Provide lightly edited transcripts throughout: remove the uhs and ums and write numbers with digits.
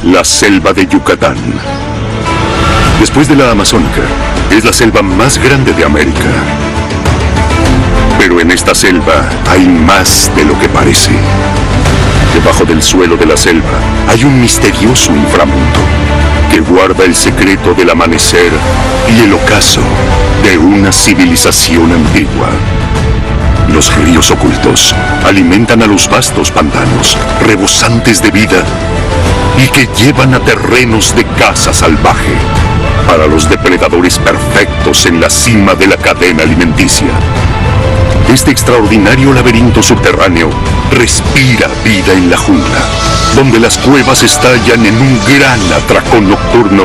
La selva de Yucatán. Después de la Amazónica, es la selva más grande de América. Pero en esta selva hay más de lo que parece. Debajo del suelo de la selva hay un misterioso inframundo que guarda el secreto del amanecer y el ocaso de una civilización antigua. Los ríos ocultos alimentan a los vastos pantanos, rebosantes de vida, y que llevan a terrenos de caza salvaje para los depredadores perfectos en la cima de la cadena alimenticia. Este extraordinario laberinto subterráneo respira vida en la jungla, donde las cuevas estallan en un gran atracón nocturno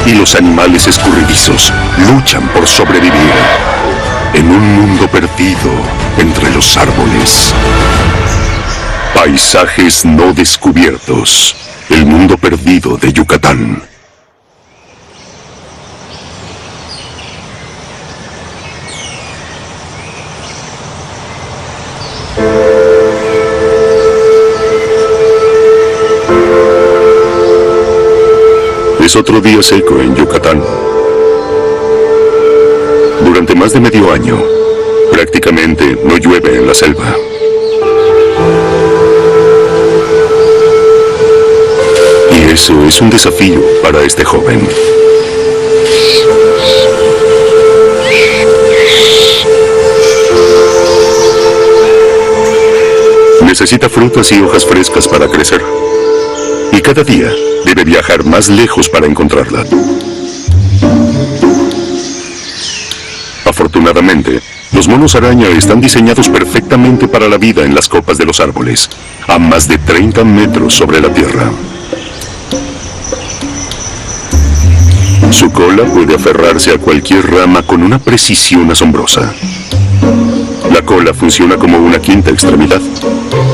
y los animales escurridizos luchan por sobrevivir en un mundo perdido entre los árboles. Paisajes no descubiertos. El mundo perdido de Yucatán. Es otro día seco en Yucatán. Durante más de medio año, prácticamente no llueve en la selva. Y eso es un desafío para este joven. Necesita frutas y hojas frescas para crecer. Y cada día debe viajar más lejos para encontrarla. Afortunadamente, los monos araña están diseñados perfectamente para la vida en las copas de los árboles, a más de 30 metros sobre la tierra. Su cola puede aferrarse a cualquier rama con una precisión asombrosa. La cola funciona como una quinta extremidad,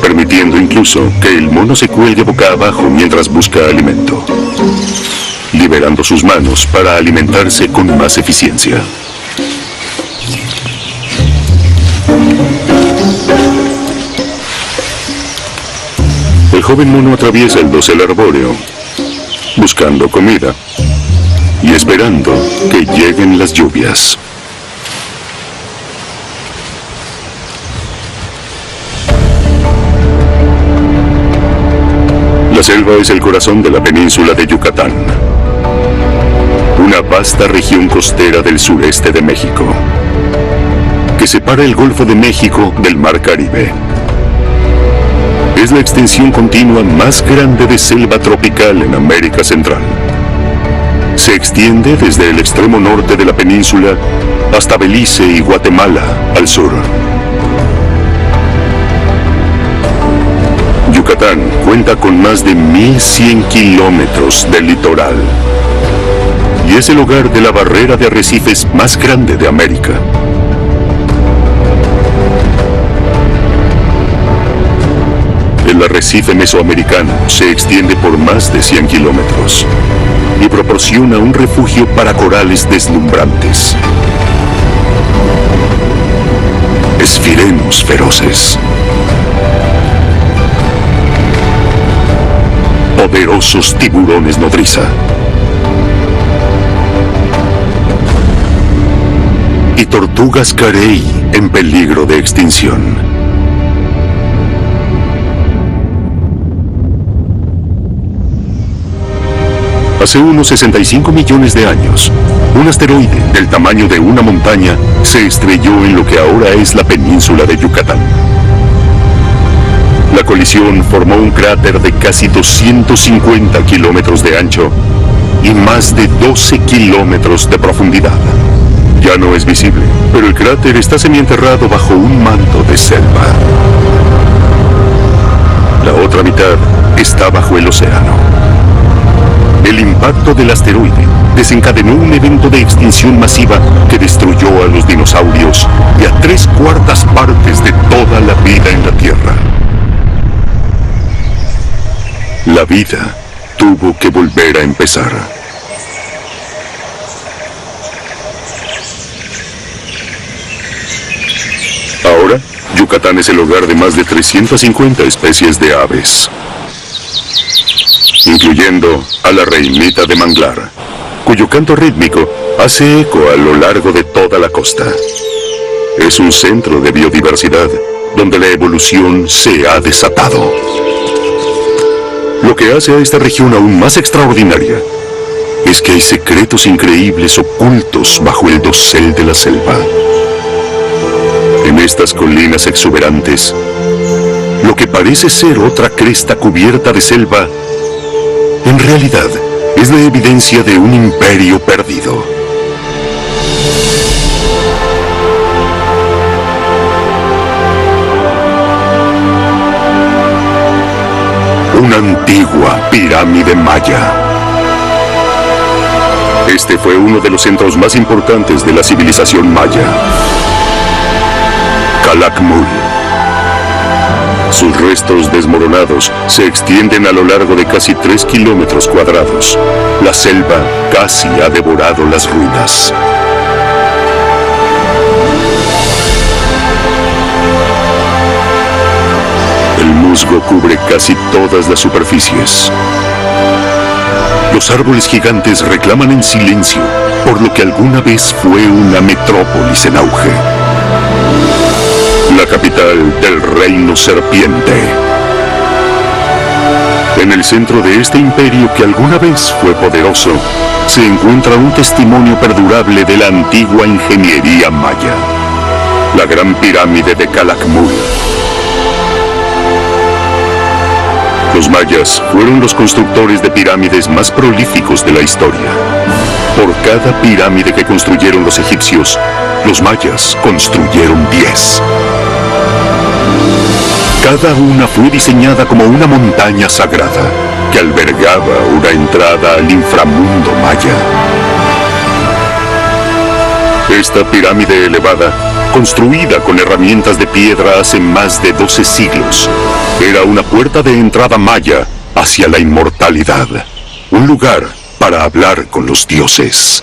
permitiendo incluso que el mono se cuelgue boca abajo mientras busca alimento, liberando sus manos para alimentarse con más eficiencia. El joven mono atraviesa el dosel arbóreo, buscando comida y esperando que lleguen las lluvias. La selva es el corazón de la península de Yucatán, una vasta región costera del sureste de México, que separa el Golfo de México del Mar Caribe. Es la extensión continua más grande de selva tropical en América Central. Se extiende desde el extremo norte de la península hasta Belice y Guatemala al sur. Yucatán cuenta con más de 1.100 kilómetros de litoral y es el hogar de la barrera de arrecifes más grande de América. El arrecife mesoamericano se extiende por más de 100 kilómetros y proporciona un refugio para corales deslumbrantes. Esfirenos feroces. Poderosos tiburones nodriza. Y tortugas carey en peligro de extinción. Hace unos 65 millones de años, un asteroide del tamaño de una montaña se estrelló en lo que ahora es la península de Yucatán. La colisión formó un cráter de casi 250 kilómetros de ancho y más de 12 kilómetros de profundidad. Ya no es visible, pero el cráter está semienterrado bajo un manto de selva. La otra mitad está bajo el océano. El impacto del asteroide desencadenó un evento de extinción masiva que destruyó a los dinosaurios y a 3/4 partes de toda la vida en la Tierra. La vida tuvo que volver a empezar. Ahora, Yucatán es el hogar de más de 350 especies de aves. incluyendo a la reinita de manglar, cuyo canto rítmico hace eco a lo largo de toda la costa. Es un centro de biodiversidad donde la evolución se ha desatado. Lo que hace a esta región aún más extraordinaria es que hay secretos increíbles ocultos bajo el dosel de la selva. En estas colinas exuberantes, lo que parece ser otra cresta cubierta de selva, en realidad es la evidencia de un imperio perdido. Una antigua pirámide maya. Este fue uno de los centros más importantes de la civilización maya. Calakmul. Sus restos desmoronados se extienden a lo largo de casi 3 kilómetros cuadrados. La selva casi ha devorado las ruinas. El musgo cubre casi todas las superficies. Los árboles gigantes reclaman en silencio por lo que alguna vez fue una metrópolis en auge. La capital del Reino Serpiente. En el centro de este imperio que alguna vez fue poderoso, se encuentra un testimonio perdurable de la antigua ingeniería maya. La Gran Pirámide de Calakmul. Los mayas fueron los constructores de pirámides más prolíficos de la historia. Por cada pirámide que construyeron los egipcios, los mayas construyeron 10. Cada una fue diseñada como una montaña sagrada que albergaba una entrada al inframundo maya. Esta pirámide elevada, construida con herramientas de piedra hace más de 12 siglos, era una puerta de entrada maya hacia la inmortalidad, un lugar para hablar con los dioses.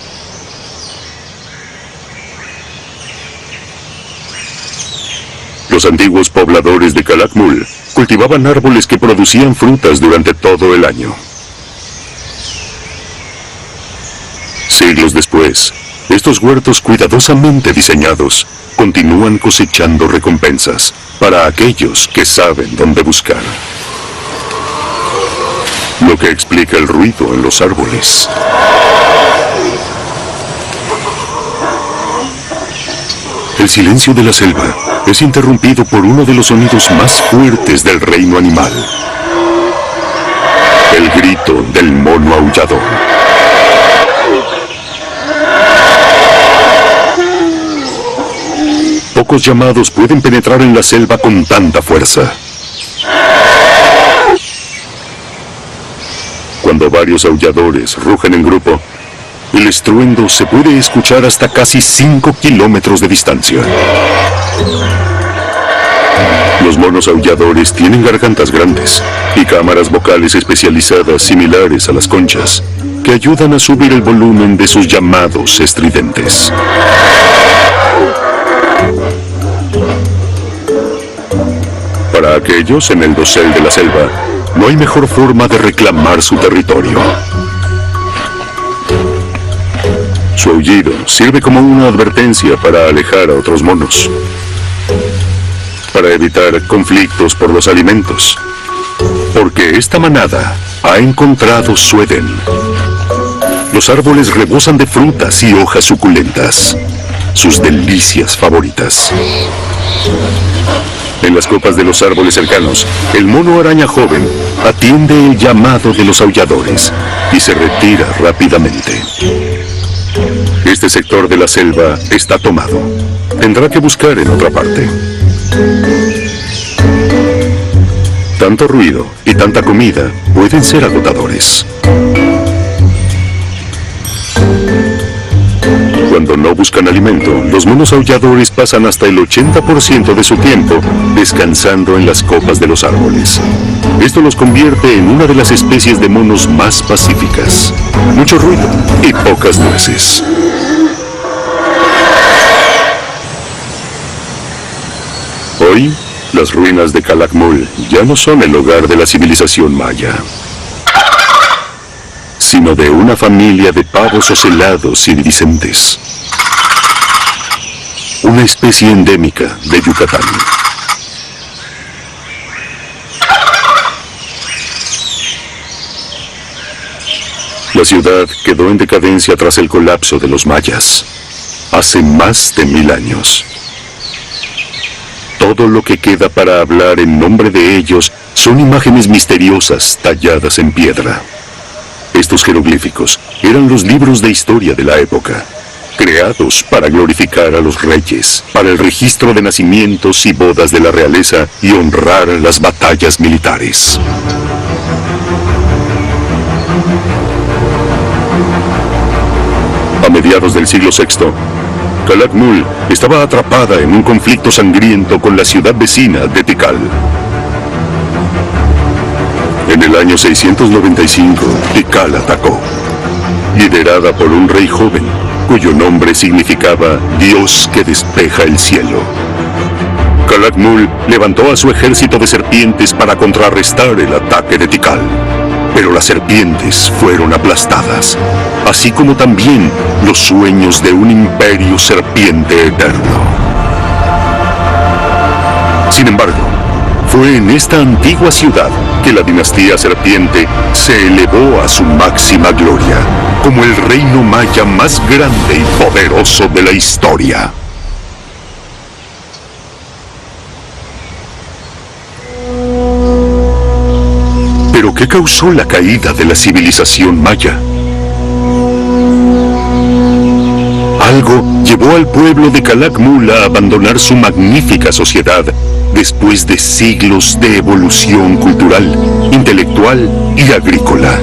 Los antiguos pobladores de Calakmul cultivaban árboles que producían frutas durante todo el año. Siglos después, estos huertos cuidadosamente diseñados continúan cosechando recompensas para aquellos que saben dónde buscar. Lo que explica el ruido en los árboles. El silencio de la selva es interrumpido por uno de los sonidos más fuertes del reino animal. El grito del mono aullador. Pocos llamados pueden penetrar en la selva con tanta fuerza. Cuando varios aulladores rugen en grupo, el estruendo se puede escuchar hasta casi 5 kilómetros de distancia. Los monos aulladores tienen gargantas grandes y cámaras vocales especializadas similares a las conchas, que ayudan a subir el volumen de sus llamados estridentes. Para aquellos en el dosel de la selva, no hay mejor forma de reclamar su territorio. Su aullido sirve como una advertencia para alejar a otros monos, para evitar conflictos por los alimentos, porque esta manada ha encontrado su Edén. Los árboles rebosan de frutas y hojas suculentas, sus delicias favoritas. En las copas de los árboles cercanos, el mono araña joven atiende el llamado de los aulladores y se retira rápidamente. Este sector de la selva está tomado. Tendrá que buscar en otra parte. Tanto ruido y tanta comida pueden ser agotadores. Cuando no buscan alimento, los monos aulladores pasan hasta el 80% de su tiempo descansando en las copas de los árboles. Esto los convierte en una de las especies de monos más pacíficas. Mucho ruido y pocas nueces. Hoy, las ruinas de Calakmul ya no son el hogar de la civilización maya. sino de una familia de pavos ocelados iridiscentes. Una especie endémica de Yucatán. La ciudad quedó en decadencia tras el colapso de los mayas, hace más de 1000 años. Todo lo que queda para hablar en nombre de ellos son imágenes misteriosas talladas en piedra. Estos jeroglíficos eran los libros de historia de la época, creados para glorificar a los reyes, para el registro de nacimientos y bodas de la realeza y honrar las batallas militares. A mediados del siglo VI, Calakmul estaba atrapada en un conflicto sangriento con la ciudad vecina de Tikal. En el año 695, Tikal atacó, liderada por un rey joven, cuyo nombre significaba Dios que despeja el cielo. Calakmul levantó a su ejército de serpientes para contrarrestar el ataque de Tikal. Pero las serpientes fueron aplastadas, así como también los sueños de un imperio serpiente eterno. Sin embargo, fue en esta antigua ciudad que la dinastía serpiente se elevó a su máxima gloria, como el reino maya más grande y poderoso de la historia. ¿Pero qué causó la caída de la civilización maya? Algo llevó al pueblo de Calakmul a abandonar su magnífica sociedad después de siglos de evolución cultural, intelectual y agrícola.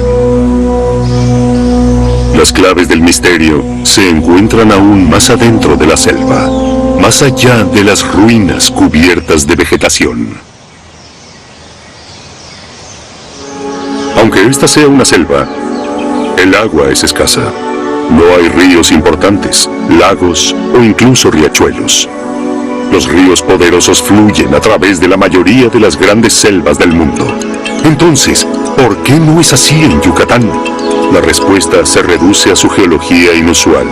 Las claves del misterio se encuentran aún más adentro de la selva, más allá de las ruinas cubiertas de vegetación. Aunque esta sea una selva, el agua es escasa. No hay ríos importantes, lagos o incluso riachuelos. Los ríos poderosos fluyen a través de la mayoría de las grandes selvas del mundo. Entonces, ¿por qué no es así en Yucatán? La respuesta se reduce a su geología inusual,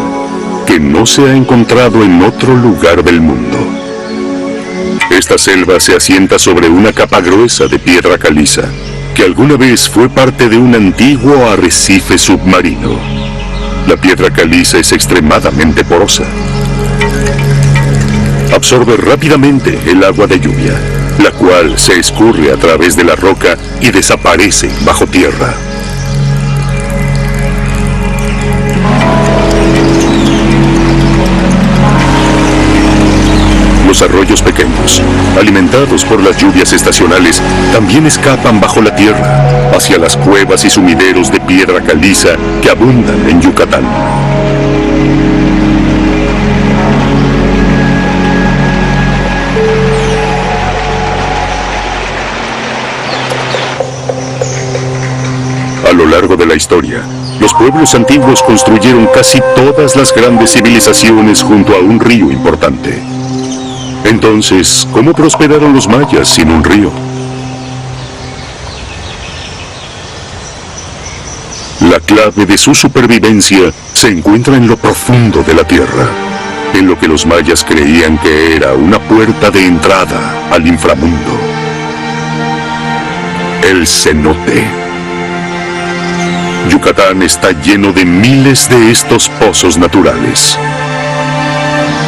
que no se ha encontrado en otro lugar del mundo. Esta selva se asienta sobre una capa gruesa de piedra caliza, que alguna vez fue parte de un antiguo arrecife submarino. La piedra caliza es extremadamente porosa. Absorbe rápidamente el agua de lluvia, la cual se escurre a través de la roca y desaparece bajo tierra. Los arroyos pequeños, alimentados por las lluvias estacionales, también escapan bajo la tierra, hacia las cuevas y sumideros de piedra caliza que abundan en Yucatán. A lo largo de la historia, los pueblos antiguos construyeron casi todas las grandes civilizaciones junto a un río importante. Entonces, ¿cómo prosperaron los mayas sin un río? La clave de su supervivencia se encuentra en lo profundo de la tierra, en lo que los mayas creían que era una puerta de entrada al inframundo. El cenote. Yucatán está lleno de miles de estos pozos naturales.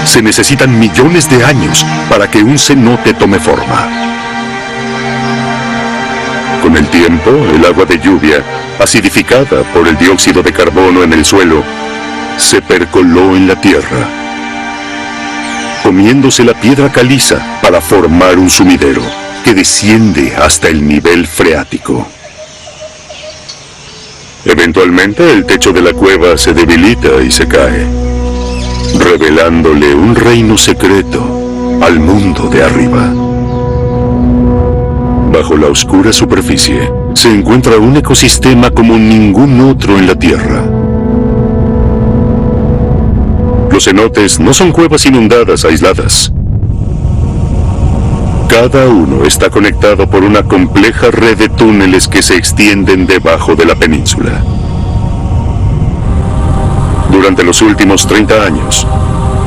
Se necesitan millones de años para que un cenote tome forma. Con el tiempo, el agua de lluvia, acidificada por el dióxido de carbono en el suelo, se percoló en la tierra, comiéndose la piedra caliza para formar un sumidero que desciende hasta el nivel freático. Eventualmente, el techo de la cueva se debilita y se cae, revelándole un reino secreto al mundo de arriba. Bajo la oscura superficie se encuentra un ecosistema como ningún otro en la Tierra. Los cenotes no son cuevas inundadas aisladas. Cada uno está conectado por una compleja red de túneles que se extienden debajo de la península. Durante los últimos 30 años,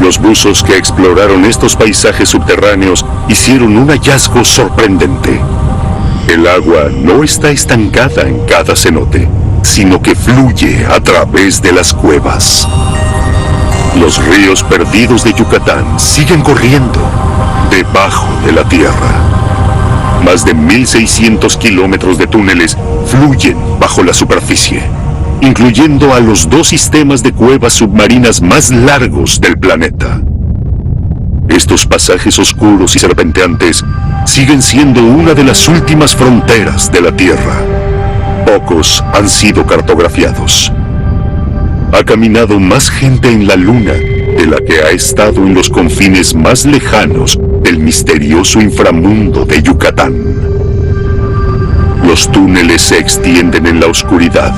los buzos que exploraron estos paisajes subterráneos hicieron un hallazgo sorprendente. El agua no está estancada en cada cenote, sino que fluye a través de las cuevas. Los ríos perdidos de Yucatán siguen corriendo debajo de la tierra. Más de 1.600 kilómetros de túneles fluyen bajo la superficie, incluyendo a los 2 sistemas de cuevas submarinas más largos del planeta. Estos pasajes oscuros y serpenteantes siguen siendo una de las últimas fronteras de la Tierra. Pocos han sido cartografiados. Ha caminado más gente en la Luna de la que ha estado en los confines más lejanos del misterioso inframundo de Yucatán. Los túneles se extienden en la oscuridad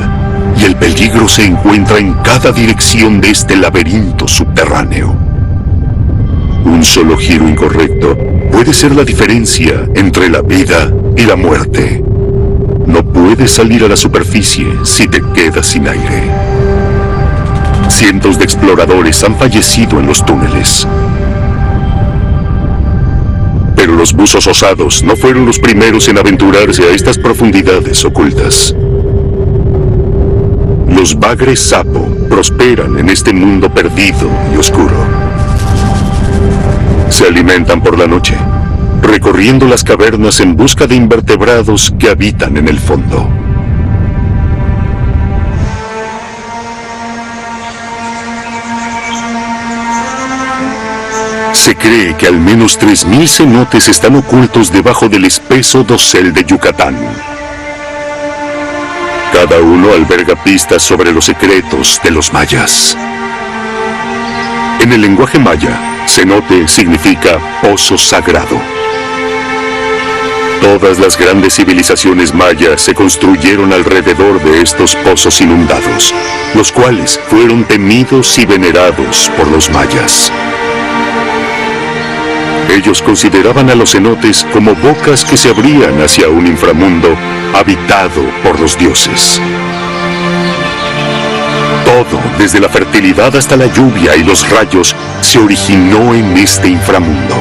y el peligro se encuentra en cada dirección de este laberinto subterráneo. Un solo giro incorrecto puede ser la diferencia entre la vida y la muerte. No puedes salir a la superficie si te quedas sin aire. Cientos de exploradores han fallecido en los túneles. Pero los buzos osados no fueron los primeros en aventurarse a estas profundidades ocultas. Los bagres sapo prosperan en este mundo perdido y oscuro. Se alimentan por la noche, recorriendo las cavernas en busca de invertebrados que habitan en el fondo. Se cree que al menos 3.000 cenotes están ocultos debajo del espeso dosel de Yucatán. Cada uno alberga pistas sobre los secretos de los mayas. En el lenguaje maya, cenote significa pozo sagrado. Todas las grandes civilizaciones mayas se construyeron alrededor de estos pozos inundados, los cuales fueron temidos y venerados por los mayas. Ellos consideraban a los cenotes como bocas que se abrían hacia un inframundo habitado por los dioses. Todo, desde la fertilidad hasta la lluvia y los rayos, se originó en este inframundo.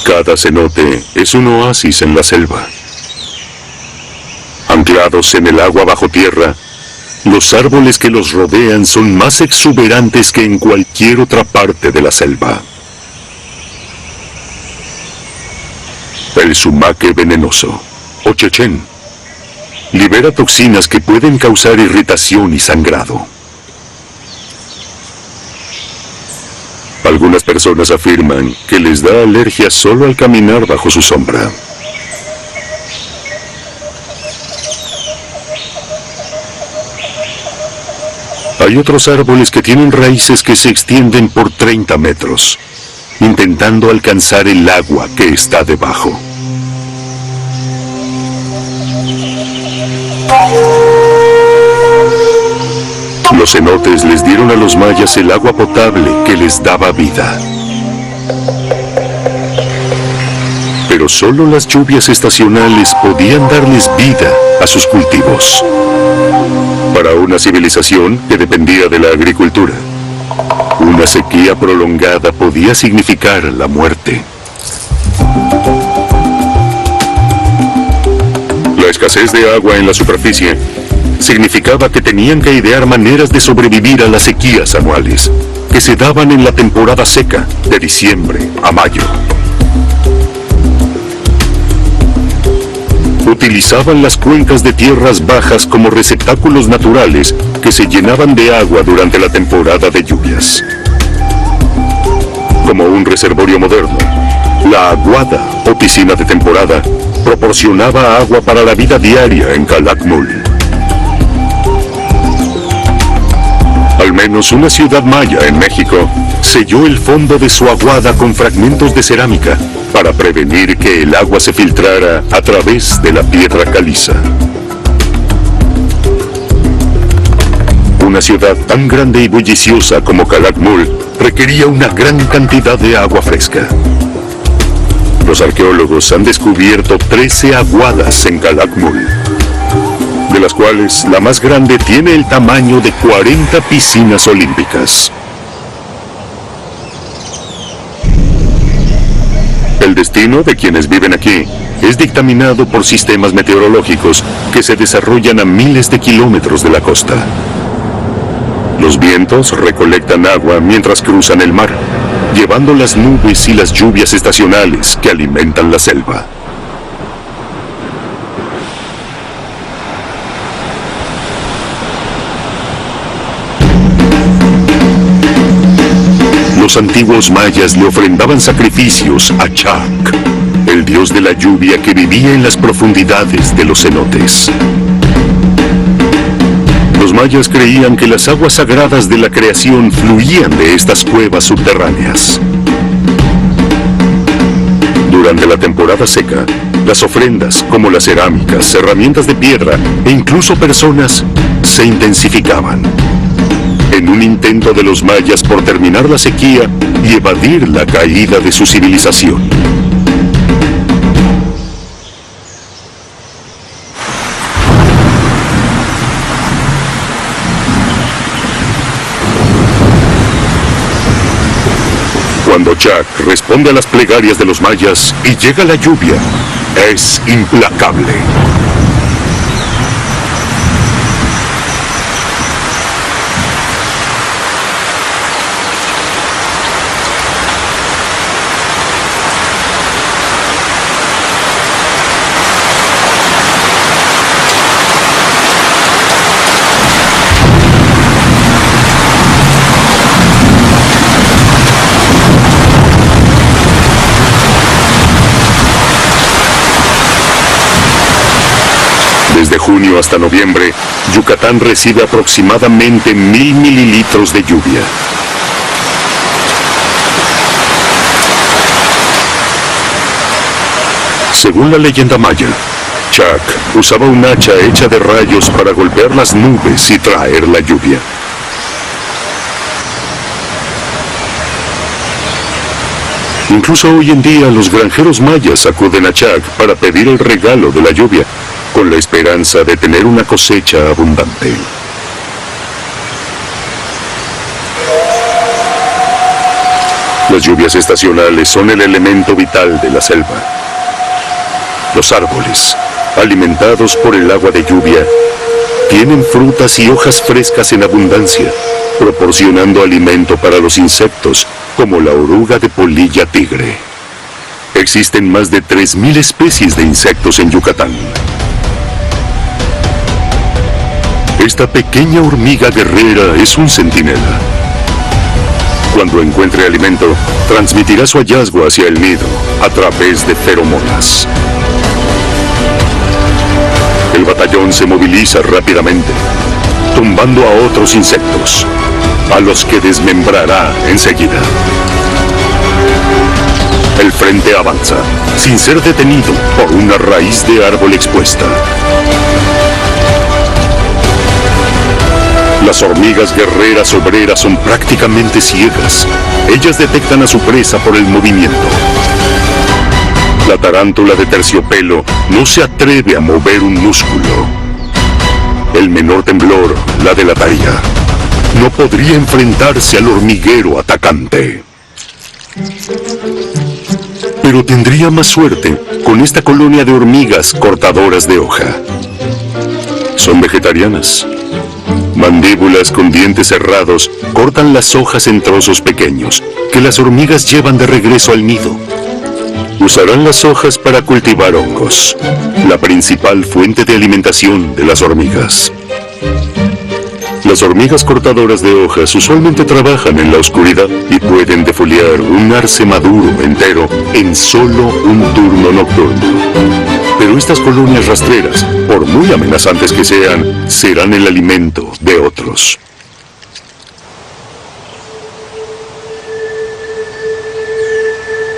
Cada cenote es un oasis en la selva. Anclados en el agua bajo tierra, los árboles que los rodean son más exuberantes que en cualquier otra parte de la selva. El sumaque venenoso, o chechén, libera toxinas que pueden causar irritación y sangrado. Algunas personas afirman que les da alergia solo al caminar bajo su sombra. Hay otros árboles que tienen raíces que se extienden por 30 metros, intentando alcanzar el agua que está debajo. Los cenotes les dieron a los mayas el agua potable que les daba vida. Pero solo las lluvias estacionales podían darles vida a sus cultivos. Para una civilización que dependía de la agricultura, una sequía prolongada podía significar la muerte. La escasez de agua en la superficie significaba que tenían que idear maneras de sobrevivir a las sequías anuales, que se daban en la temporada seca, de diciembre a mayo. Utilizaban las cuencas de tierras bajas como receptáculos naturales que se llenaban de agua durante la temporada de lluvias. Como un reservorio moderno, la aguada o piscina de temporada proporcionaba agua para la vida diaria en Calakmul. Al menos una ciudad maya en México selló el fondo de su aguada con fragmentos de cerámica para prevenir que el agua se filtrara a través de la piedra caliza. Una ciudad tan grande y bulliciosa como Calakmul requería una gran cantidad de agua fresca. Los arqueólogos han descubierto 13 aguadas en Calakmul, de las cuales la más grande tiene el tamaño de 40 piscinas olímpicas. El destino de quienes viven aquí es dictaminado por sistemas meteorológicos que se desarrollan a miles de kilómetros de la costa. Los vientos recolectan agua mientras cruzan el mar, llevando las nubes y las lluvias estacionales que alimentan la selva. Los antiguos mayas le ofrendaban sacrificios a Chak, el dios de la lluvia que vivía en las profundidades de los cenotes. Los mayas creían que las aguas sagradas de la creación fluían de estas cuevas subterráneas. Durante la temporada seca, las ofrendas, como las cerámicas, herramientas de piedra e incluso personas, se intensificaban, en un intento de los mayas por terminar la sequía y evadir la caída de su civilización. Cuando Chak responde a las plegarias de los mayas y llega la lluvia, es implacable. Desde junio hasta noviembre, Yucatán recibe aproximadamente 1000 mililitros de lluvia. Según la leyenda maya, Chak usaba un hacha hecha de rayos para golpear las nubes y traer la lluvia. Incluso hoy en día los granjeros mayas acuden a Chak para pedir el regalo de la lluvia, con la esperanza de tener una cosecha abundante. Las lluvias estacionales son el elemento vital de la selva. Los árboles, alimentados por el agua de lluvia, tienen frutas y hojas frescas en abundancia, proporcionando alimento para los insectos, como la oruga de polilla tigre. Existen más de 3000 especies de insectos en Yucatán. Esta pequeña hormiga guerrera es un centinela. Cuando encuentre alimento, transmitirá su hallazgo hacia el nido a través de feromonas. El batallón se moviliza rápidamente, tumbando a otros insectos, a los que desmembrará enseguida. El frente avanza, sin ser detenido por una raíz de árbol expuesta. Las hormigas guerreras obreras son prácticamente ciegas. Ellas detectan a su presa por el movimiento. La tarántula de terciopelo no se atreve a mover un músculo. El menor temblor la delataría. No podría enfrentarse al hormiguero atacante. Pero tendría más suerte con esta colonia de hormigas cortadoras de hoja. Son vegetarianas. Mandíbulas con dientes cerrados cortan las hojas en trozos pequeños que las hormigas llevan de regreso al nido. Usarán las hojas para cultivar hongos, la principal fuente de alimentación de las hormigas. Las hormigas cortadoras de hojas usualmente trabajan en la oscuridad y pueden defoliar un arce maduro entero en solo un turno nocturno. Pero estas colonias rastreras, por muy amenazantes que sean, serán el alimento de otros.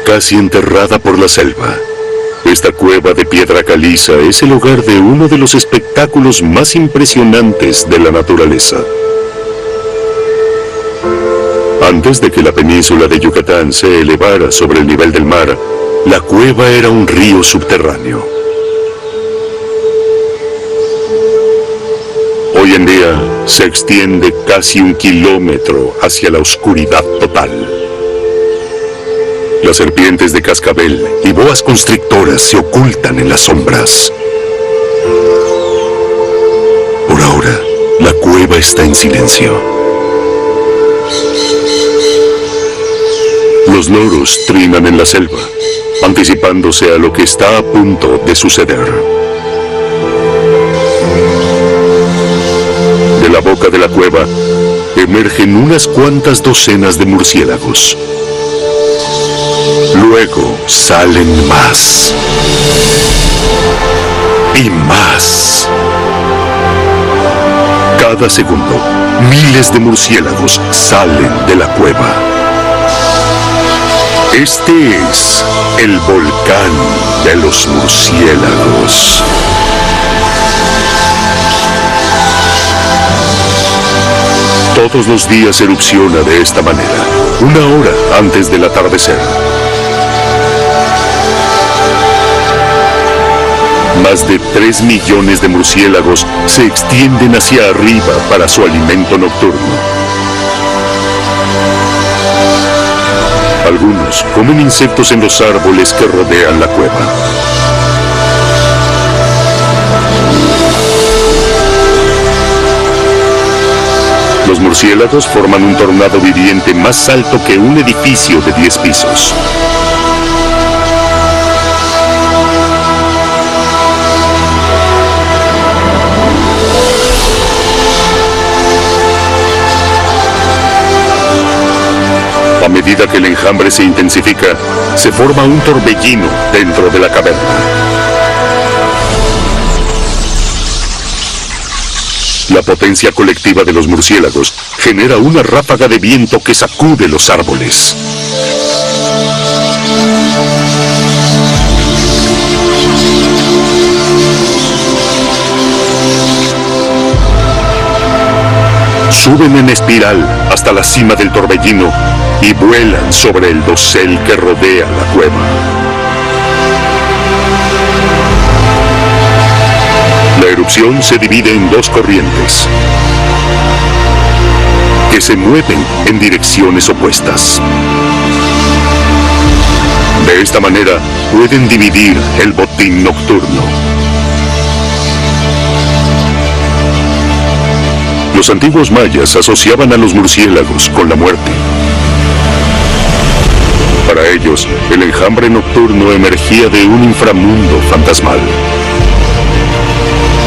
Casi enterrada por la selva, esta cueva de piedra caliza es el hogar de uno de los espectáculos más impresionantes de la naturaleza. Antes de que la península de Yucatán se elevara sobre el nivel del mar, La cueva era un río subterráneo. Hoy en día se extiende casi 1 kilómetro hacia la oscuridad total. Las serpientes de cascabel y boas constrictoras se ocultan en las sombras. Por ahora, la cueva está en silencio. Los loros trinan en la selva, anticipándose a lo que está a punto de suceder. De la boca de la cueva emergen unas cuantas docenas de murciélagos. Luego salen más. Y más. Cada segundo, miles de murciélagos salen de la cueva. Este es el volcán de los murciélagos. Todos los días erupciona de esta manera, 1 hora antes del atardecer. Más de 3 millones de murciélagos se extienden hacia arriba para su alimento nocturno. Algunos comen insectos en los árboles que rodean la cueva. Los murciélagos forman un tornado viviente más alto que un edificio de 10 pisos. A medida que el enjambre se intensifica, se forma un torbellino dentro de la caverna. La potencia colectiva de los murciélagos genera una ráfaga de viento que sacude los árboles. Suben en espiral hasta la cima del torbellino y vuelan sobre el dosel que rodea la cueva. La erupción se divide en 2 corrientes que se mueven en direcciones opuestas. De esta manera pueden dividir el botín nocturno. Los antiguos mayas asociaban a los murciélagos con la muerte. Para ellos, el enjambre nocturno emergía de un inframundo fantasmal.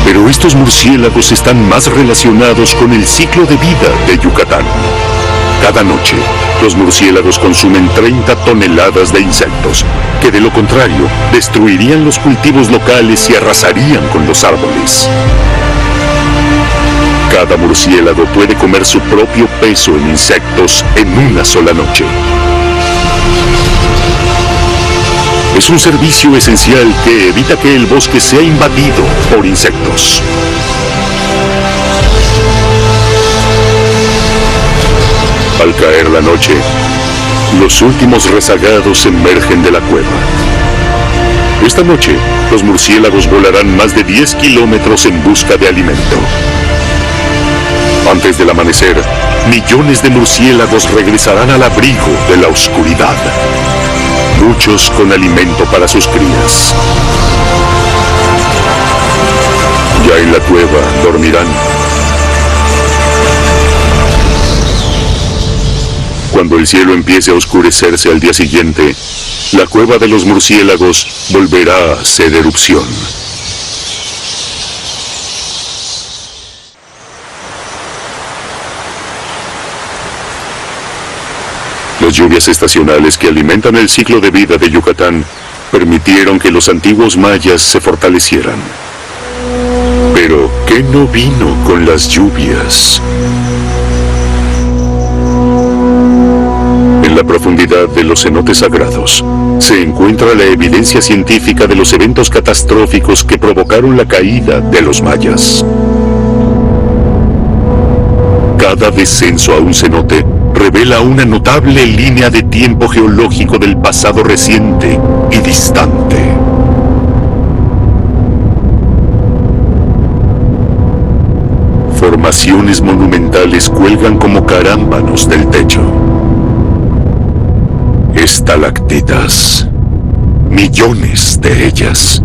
Pero estos murciélagos están más relacionados con el ciclo de vida de Yucatán. Cada noche, los murciélagos consumen 30 toneladas de insectos, que de lo contrario, destruirían los cultivos locales y arrasarían con los árboles. Cada murciélago puede comer su propio peso en insectos en una sola noche. Es un servicio esencial que evita que el bosque sea invadido por insectos. Al caer la noche, los últimos rezagados emergen de la cueva. Esta noche, los murciélagos volarán más de 10 kilómetros en busca de alimento. Antes del amanecer, millones de murciélagos regresarán al abrigo de la oscuridad. Muchos con alimento para sus crías. Ya en la cueva dormirán. Cuando el cielo empiece a oscurecerse al día siguiente, la cueva de los murciélagos volverá a hacer erupción. Las lluvias estacionales que alimentan el ciclo de vida de Yucatán permitieron que los antiguos mayas se fortalecieran. Pero, ¿qué no vino con las lluvias? En la profundidad de los cenotes sagrados se encuentra la evidencia científica de los eventos catastróficos que provocaron la caída de los mayas. Cada descenso a un cenote revela una notable línea de tiempo geológico del pasado reciente y distante. Formaciones monumentales cuelgan como carámbanos del techo. Estalactitas, millones de ellas,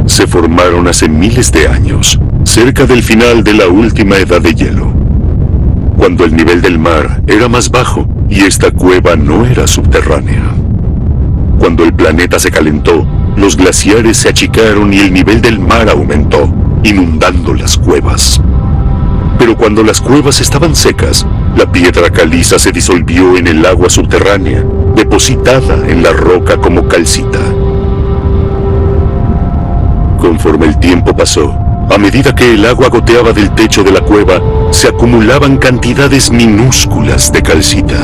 se formaron hace miles de años, cerca del final de la última edad de hielo, cuando el nivel del mar era más bajo y esta cueva no era subterránea. Cuando el planeta se calentó, los glaciares se achicaron y el nivel del mar aumentó, inundando las cuevas. Pero cuando las cuevas estaban secas, la piedra caliza se disolvió en el agua subterránea, depositada en la roca como calcita. Conforme el tiempo pasó, a medida que el agua goteaba del techo de la cueva, se acumulaban cantidades minúsculas de calcita.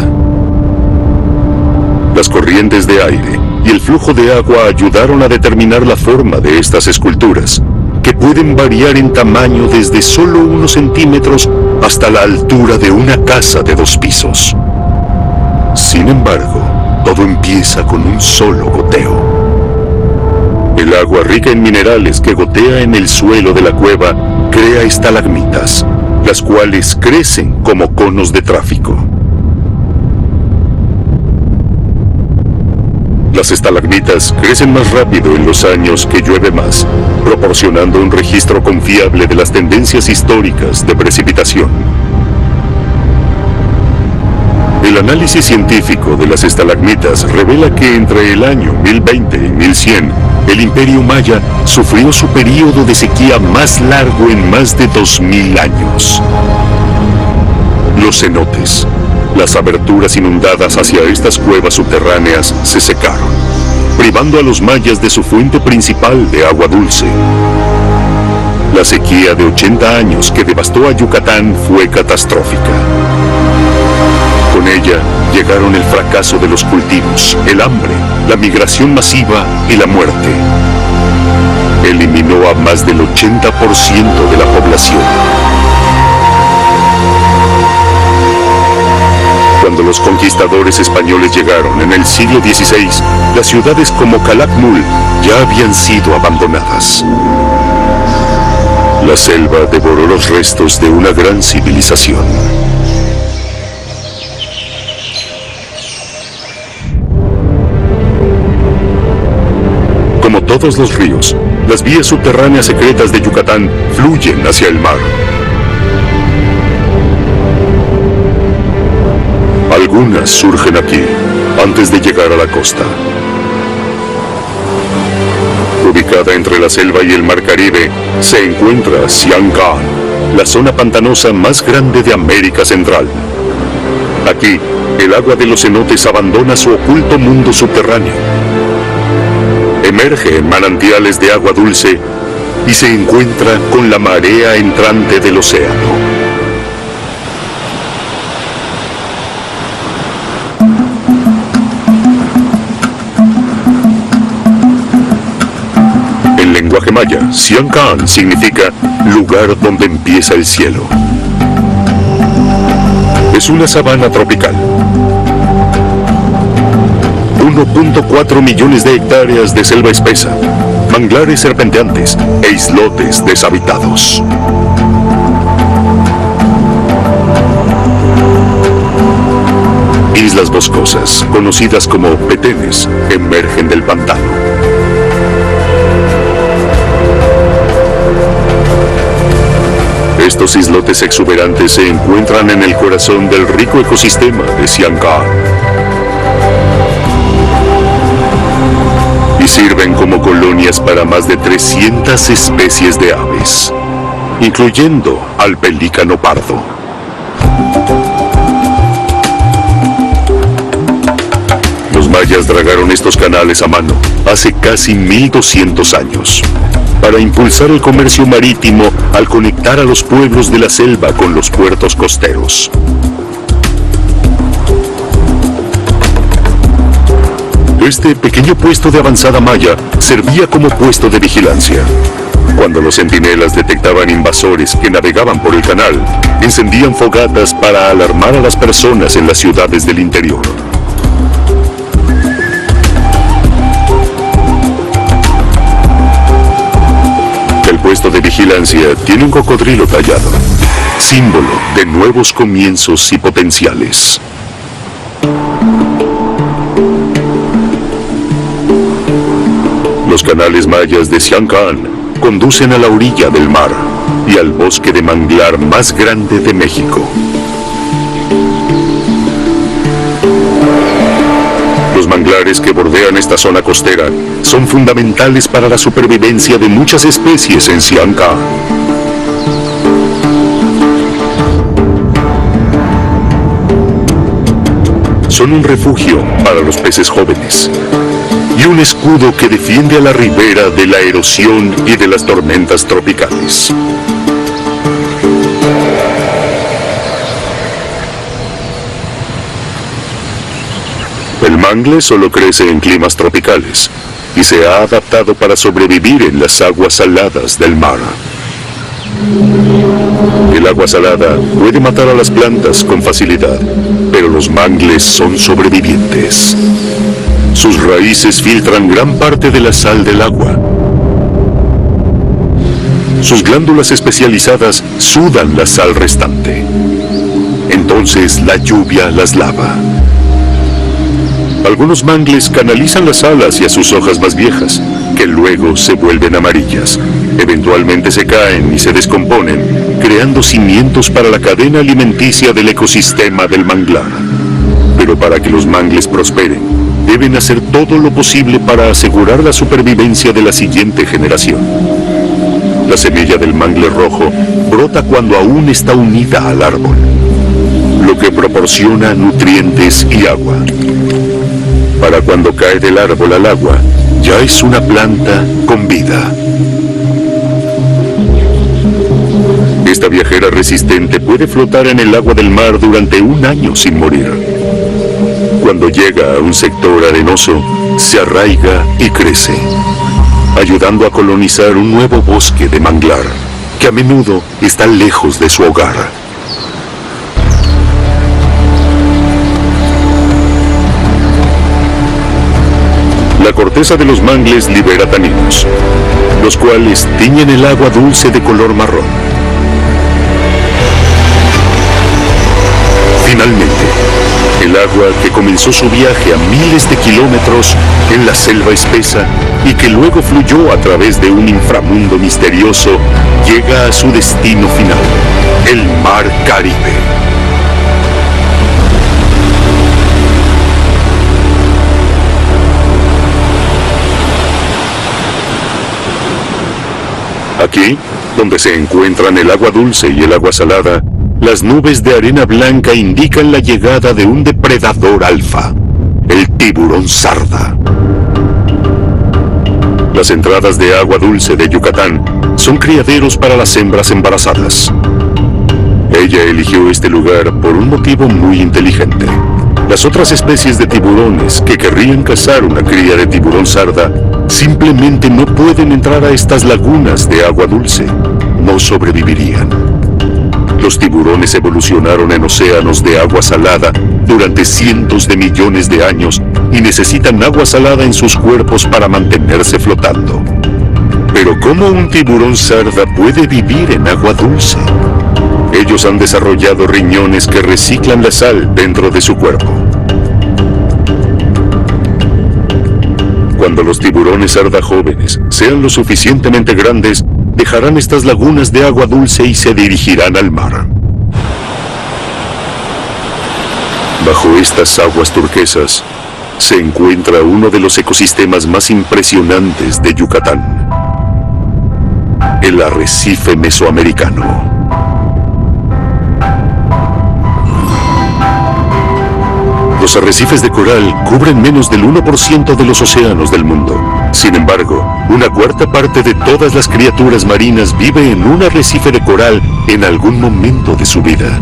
Las corrientes de aire y el flujo de agua ayudaron a determinar la forma de estas esculturas, que pueden variar en tamaño desde solo unos centímetros hasta la altura de una casa de 2 pisos. Sin embargo, todo empieza con un solo goteo. El agua rica en minerales que gotea en el suelo de la cueva crea estalagmitas, las cuales crecen como conos de tráfico. Las estalagmitas crecen más rápido en los años que llueve más, proporcionando un registro confiable de las tendencias históricas de precipitación. El análisis científico de las estalagmitas revela que entre el año 1020 y 1100, el Imperio Maya sufrió su período de sequía más largo en más de 2000 años. Los cenotes, las aberturas inundadas hacia estas cuevas subterráneas, se secaron, privando a los mayas de su fuente principal de agua dulce. La sequía de 80 años que devastó a Yucatán fue catastrófica. Con ella llegaron el fracaso de los cultivos, el hambre, la migración masiva y la muerte. Eliminó a más del 80% de la población. Cuando los conquistadores españoles llegaron en el siglo XVI, las ciudades como Calakmul ya habían sido abandonadas. La selva devoró los restos de una gran civilización. Como todos los ríos, las vías subterráneas secretas de Yucatán fluyen hacia el mar. Algunas surgen aquí, antes de llegar a la costa. Ubicada entre la selva y el mar Caribe, se encuentra Sian Ka'an, la zona pantanosa más grande de América Central. Aquí, el agua de los cenotes abandona su oculto mundo subterráneo. Emerge en manantiales de agua dulce y se encuentra con la marea entrante del océano. En lenguaje maya, Sian Ka'an significa lugar donde empieza el cielo. Es una sabana tropical. 1.4 millones de hectáreas de selva espesa, manglares serpenteantes e islotes deshabitados. Islas boscosas, conocidas como petenes, emergen del pantano. Estos islotes exuberantes se encuentran en el corazón del rico ecosistema de Sian Ka'an y sirven como colonias para más de 300 especies de aves, incluyendo al pelícano pardo. Los mayas dragaron estos canales a mano hace casi 1200 años para impulsar el comercio marítimo al conectar a los pueblos de la selva con los puertos costeros. Este pequeño puesto de avanzada malla servía como puesto de vigilancia. Cuando los centinelas detectaban invasores que navegaban por el canal, encendían fogatas para alarmar a las personas en las ciudades del interior. El puesto de vigilancia tiene un cocodrilo tallado, símbolo de nuevos comienzos y potenciales. Los canales mayas de Siancán conducen a la orilla del mar y al bosque de manglar más grande de México. Los manglares que bordean esta zona costera son fundamentales para la supervivencia de muchas especies en Siancán. Son un refugio para los peces jóvenes y un escudo que defiende a la ribera de la erosión y de las tormentas tropicales. El mangle solo crece en climas tropicales y se ha adaptado para sobrevivir en las aguas saladas del mar. El agua salada puede matar a las plantas con facilidad, pero los mangles son sobrevivientes. Sus raíces filtran gran parte de la sal del agua. Sus glándulas especializadas sudan la sal restante. Entonces la lluvia las lava. Algunos mangles canalizan la sal hacia sus hojas más viejas, que luego se vuelven amarillas. Eventualmente se caen y se descomponen, creando cimientos para la cadena alimenticia del ecosistema del manglar. Pero para que los mangles prosperen, deben hacer todo lo posible para asegurar la supervivencia de la siguiente generación. La semilla del mangle rojo brota cuando aún está unida al árbol, lo que proporciona nutrientes y agua. Para cuando cae del árbol al agua, ya es una planta con vida. Esta viajera resistente puede flotar en el agua del mar durante un año sin morir. Cuando llega a un sector arenoso, se arraiga y crece, ayudando a colonizar un nuevo bosque de manglar, que a menudo está lejos de su hogar. La corteza de los mangles libera taninos, los cuales tiñen el agua dulce de color marrón. Finalmente, el agua que comenzó su viaje a miles de kilómetros en la selva espesa y que luego fluyó a través de un inframundo misterioso, llega a su destino final, el Mar Caribe. Aquí, donde se encuentran el agua dulce y el agua salada, las nubes de arena blanca indican la llegada de un depredador alfa, el tiburón sarda. Las entradas de agua dulce de Yucatán son criaderos para las hembras embarazadas. Ella eligió este lugar por un motivo muy inteligente. Las otras especies de tiburones que querrían cazar una cría de tiburón sarda simplemente no pueden entrar a estas lagunas de agua dulce. No sobrevivirían. Los tiburones evolucionaron en océanos de agua salada durante cientos de millones de años y necesitan agua salada en sus cuerpos para mantenerse flotando. Pero ¿cómo un tiburón sarda puede vivir en agua dulce? Ellos han desarrollado riñones que reciclan la sal dentro de su cuerpo. Cuando los tiburones sarda jóvenes sean lo suficientemente grandes, dejarán estas lagunas de agua dulce y se dirigirán al mar. Bajo estas aguas turquesas se encuentra uno de los ecosistemas más impresionantes de Yucatán, el arrecife mesoamericano. Los arrecifes de coral cubren menos del 1% de los océanos del mundo. Sin embargo, una cuarta parte de todas las criaturas marinas vive en un arrecife de coral en algún momento de su vida.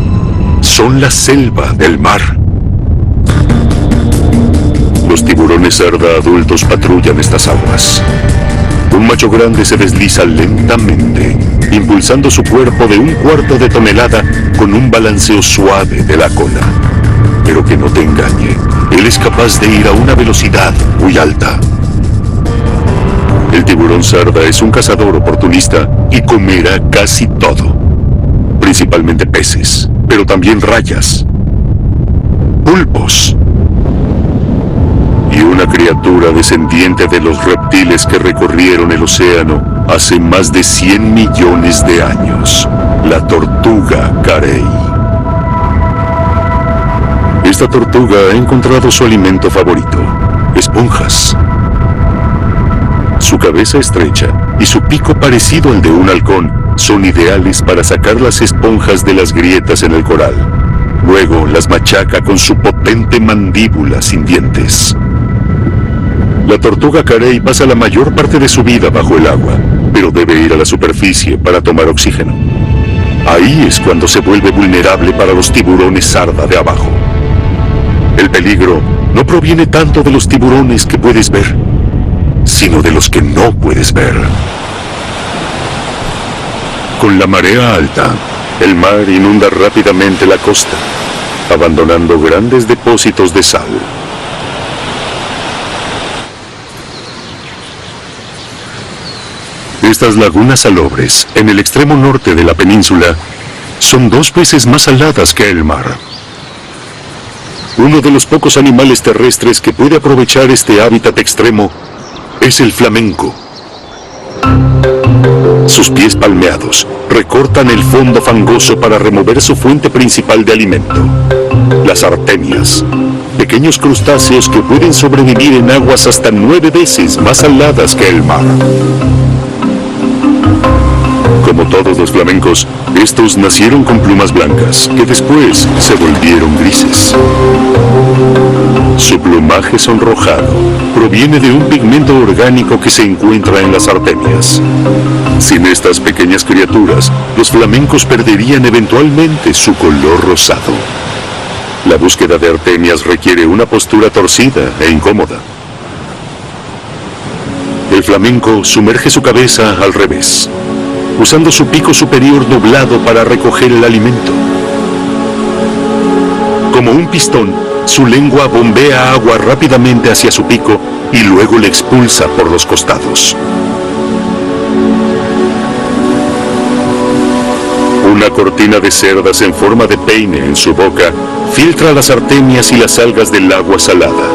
Son la selva del mar. Los Los tiburones sarda adultos patrullan estas aguas. Un macho grande se desliza lentamente, impulsando su cuerpo de 1/4 de tonelada con un balanceo suave de la cola. Pero que no te engañe, él es capaz de ir a una velocidad muy alta. El tiburón sarda es un cazador oportunista y comerá casi todo. Principalmente peces, pero también rayas, pulpos y una criatura descendiente de los reptiles que recorrieron el océano hace más de 100 millones de años, la tortuga carey. Esta tortuga ha encontrado su alimento favorito, esponjas. Su cabeza estrecha y su pico parecido al de un halcón son ideales para sacar las esponjas de las grietas en el coral. Luego las machaca con su potente mandíbula sin dientes. La tortuga carey pasa la mayor parte de su vida bajo el agua, pero debe ir a la superficie para tomar oxígeno. Ahí es cuando se vuelve vulnerable para los tiburones sarda de abajo. El peligro no proviene tanto de los tiburones que puedes ver, sino de los que no puedes ver. Con la marea alta, el mar inunda rápidamente la costa, abandonando grandes depósitos de sal. Estas lagunas salobres, en el extremo norte de la península, son 2 veces más saladas que el mar. Uno de los pocos animales terrestres que puede aprovechar este hábitat extremo es el flamenco. Sus pies palmeados recortan el fondo fangoso para remover su fuente principal de alimento, las artemias, pequeños crustáceos que pueden sobrevivir en aguas hasta 9 veces más saladas que el mar. Como todos los flamencos, estos nacieron con plumas blancas, que después se volvieron grises. Su plumaje sonrojado proviene de un pigmento orgánico que se encuentra en las artemias. Sin estas pequeñas criaturas, los flamencos perderían eventualmente su color rosado. La búsqueda de artemias requiere una postura torcida e incómoda. El flamenco sumerge su cabeza al revés, usando su pico superior doblado para recoger el alimento. Como un pistón, su lengua bombea agua rápidamente hacia su pico y luego le expulsa por los costados. Una cortina de cerdas en forma de peine en su boca filtra las artemias y las algas del agua salada.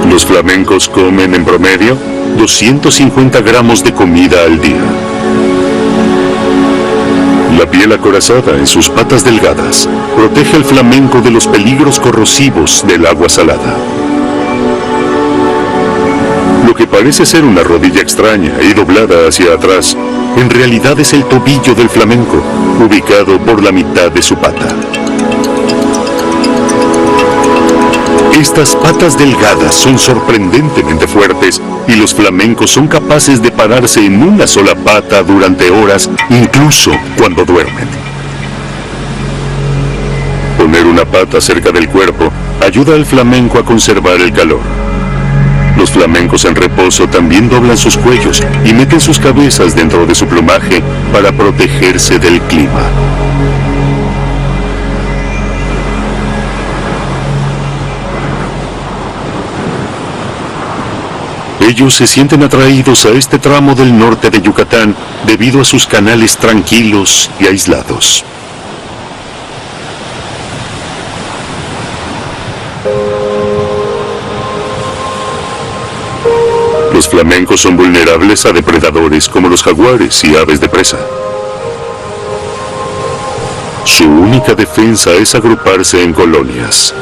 Los flamencos comen en promedio 250 gramos de comida al día. La piel acorazada en sus patas delgadas protege al flamenco de los peligros corrosivos del agua salada. Lo que parece ser una rodilla extraña y doblada hacia atrás, en realidad es el tobillo del flamenco, ubicado por la mitad de su pata. Estas patas delgadas son sorprendentemente fuertes y los flamencos son capaces de pararse en una sola pata durante horas, incluso cuando duermen. Poner una pata cerca del cuerpo ayuda al flamenco a conservar el calor. Los flamencos en reposo también doblan sus cuellos y meten sus cabezas dentro de su plumaje para protegerse del clima. Ellos se sienten atraídos a este tramo del norte de Yucatán debido a sus canales tranquilos y aislados. Los flamencos son vulnerables a depredadores como los jaguares y aves de presa. Su única defensa es agruparse en colonias,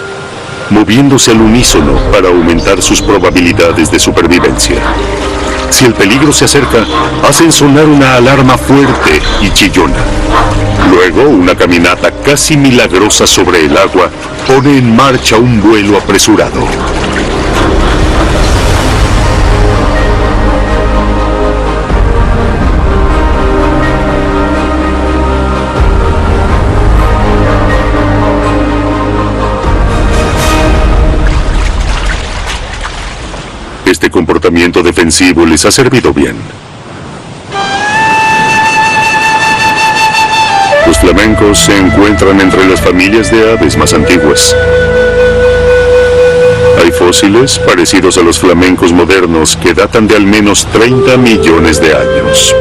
moviéndose al unísono para aumentar sus probabilidades de supervivencia. Si el peligro se acerca, hacen sonar una alarma fuerte y chillona. Luego, una caminata casi milagrosa sobre el agua pone en marcha un vuelo apresurado. este comportamiento defensivo les ha servido bien. Los flamencos se encuentran entre las familias de aves más antiguas. Hay fósiles parecidos a los flamencos modernos que datan de al menos 30 millones de años.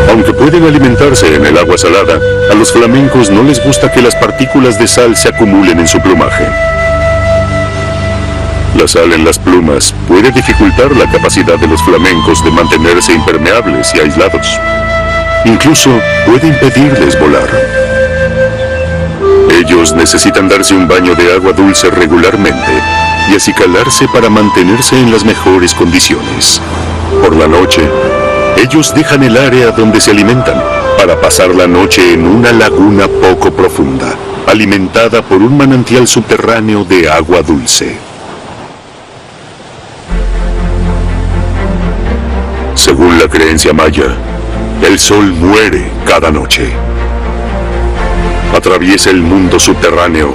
Aunque pueden alimentarse en el agua salada, a los flamencos no les gusta que las partículas de sal se acumulen en su plumaje. La sal en las plumas puede dificultar la capacidad de los flamencos de mantenerse impermeables y aislados. Incluso puede impedirles volar. Ellos necesitan darse un baño de agua dulce regularmente y acicalarse para mantenerse en las mejores condiciones. Por la noche, ellos dejan el área donde se alimentan para pasar la noche en una laguna poco profunda, alimentada por un manantial subterráneo de agua dulce. Según la creencia maya, el sol muere cada noche. Atraviesa el mundo subterráneo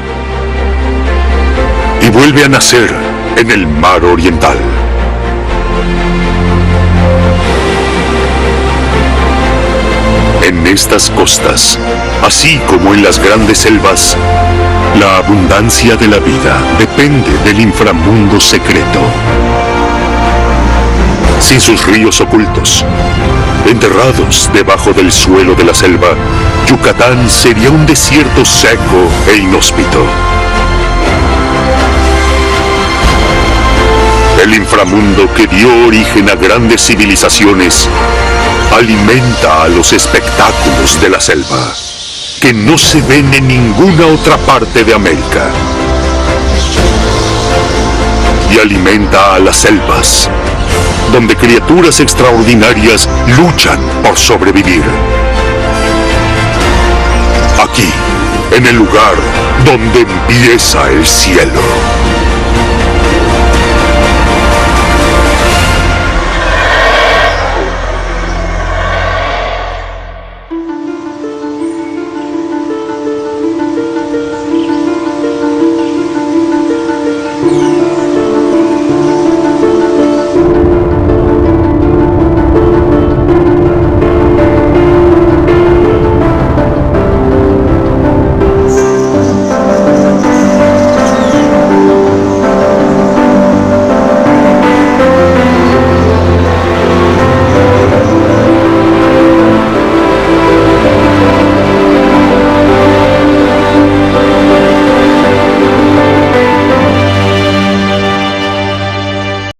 y vuelve a nacer en el mar oriental. En estas costas, así como en las grandes selvas, la abundancia de la vida depende del inframundo secreto. Sin sus ríos ocultos, enterrados debajo del suelo de la selva, Yucatán sería un desierto seco e inhóspito. El inframundo que dio origen a grandes civilizaciones alimenta a los espectáculos de la selva, que no se ven en ninguna otra parte de América. Y alimenta a las selvas, donde criaturas extraordinarias luchan por sobrevivir. Aquí, en el lugar donde empieza el cielo.